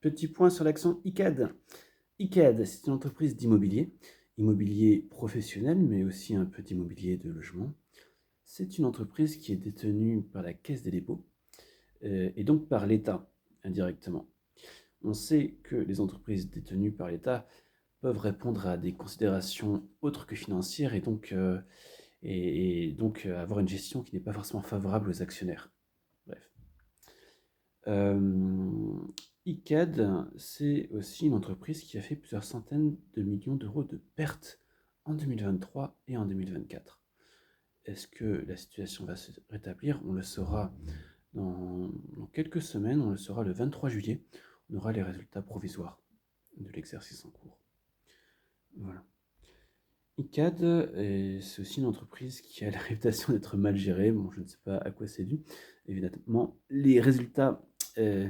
Petit point sur l'action Icade. Icade, c'est une entreprise d'immobilier, immobilier professionnel, mais aussi un peu d'immobilier de logement. C'est une entreprise qui est détenue par la Caisse des dépôts et donc par l'État indirectement. On sait que les entreprises détenues par l'État peuvent répondre à des considérations autres que financières et donc avoir une gestion qui n'est pas forcément favorable aux actionnaires. Bref. Icade, c'est aussi une entreprise qui a fait plusieurs centaines de millions d'euros de pertes en 2023 et en 2024. Est-ce que la situation va se rétablir? On le saura dans quelques semaines, on le saura le 23 juillet. On aura les résultats provisoires de l'exercice en cours. Voilà. Icade, c'est aussi une entreprise qui a la réputation d'être mal gérée. Bon, je ne sais pas à quoi c'est dû. Évidemment, euh,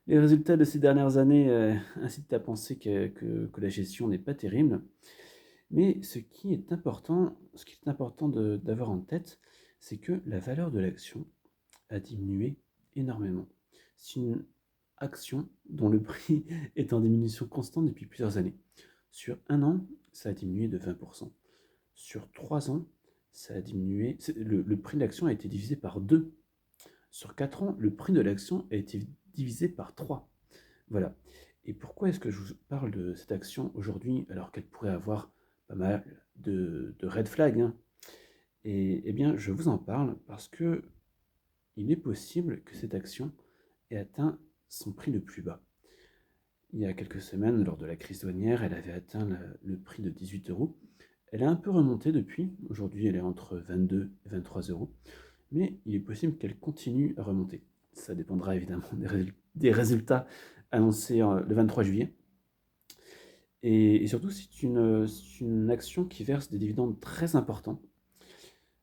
les résultats de ces dernières années incitent à penser que la gestion n'est pas terrible. Mais ce qui est important d'avoir en tête, c'est que la valeur de l'action a diminué énormément. C'est une action dont le prix est en diminution constante depuis plusieurs années. Sur un an, ça a diminué de 20%. Sur 3 ans, ça a diminué. Le prix de l'action a été divisé par 2. Sur 4 ans, le prix de l'action a été divisé par 3. Voilà. Et pourquoi est-ce que je vous parle de cette action aujourd'hui alors qu'elle pourrait avoir pas mal de red flags, hein? Eh bien, je vous en parle parce que il est possible que cette action ait atteint son prix le plus bas. Il y a quelques semaines, lors de la crise douanière, elle avait atteint le prix de 18 euros. Elle a un peu remonté depuis. Aujourd'hui, elle est entre 22 et 23 euros. Mais il est possible qu'elle continue à remonter. Ça dépendra évidemment des résultats annoncés le 23 juillet. Et surtout, c'est une action qui verse des dividendes très importants.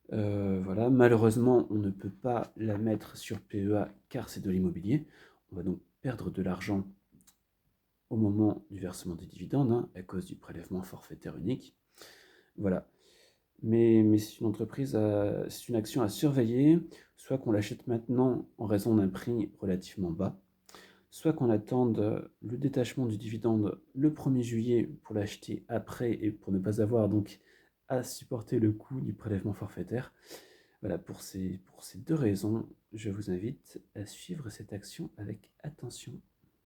Voilà, malheureusement, on ne peut pas la mettre sur PEA car c'est de l'immobilier. On va donc perdre de l'argent au moment du versement des dividendes, hein, à cause du prélèvement forfaitaire unique. Voilà. Mais c'est c'est une action à surveiller, soit qu'on l'achète maintenant en raison d'un prix relativement bas, soit qu'on attende le détachement du dividende le 1er juillet pour l'acheter après et pour ne pas avoir donc à supporter le coût du prélèvement forfaitaire. Voilà, pour ces deux raisons, je vous invite à suivre cette action avec attention.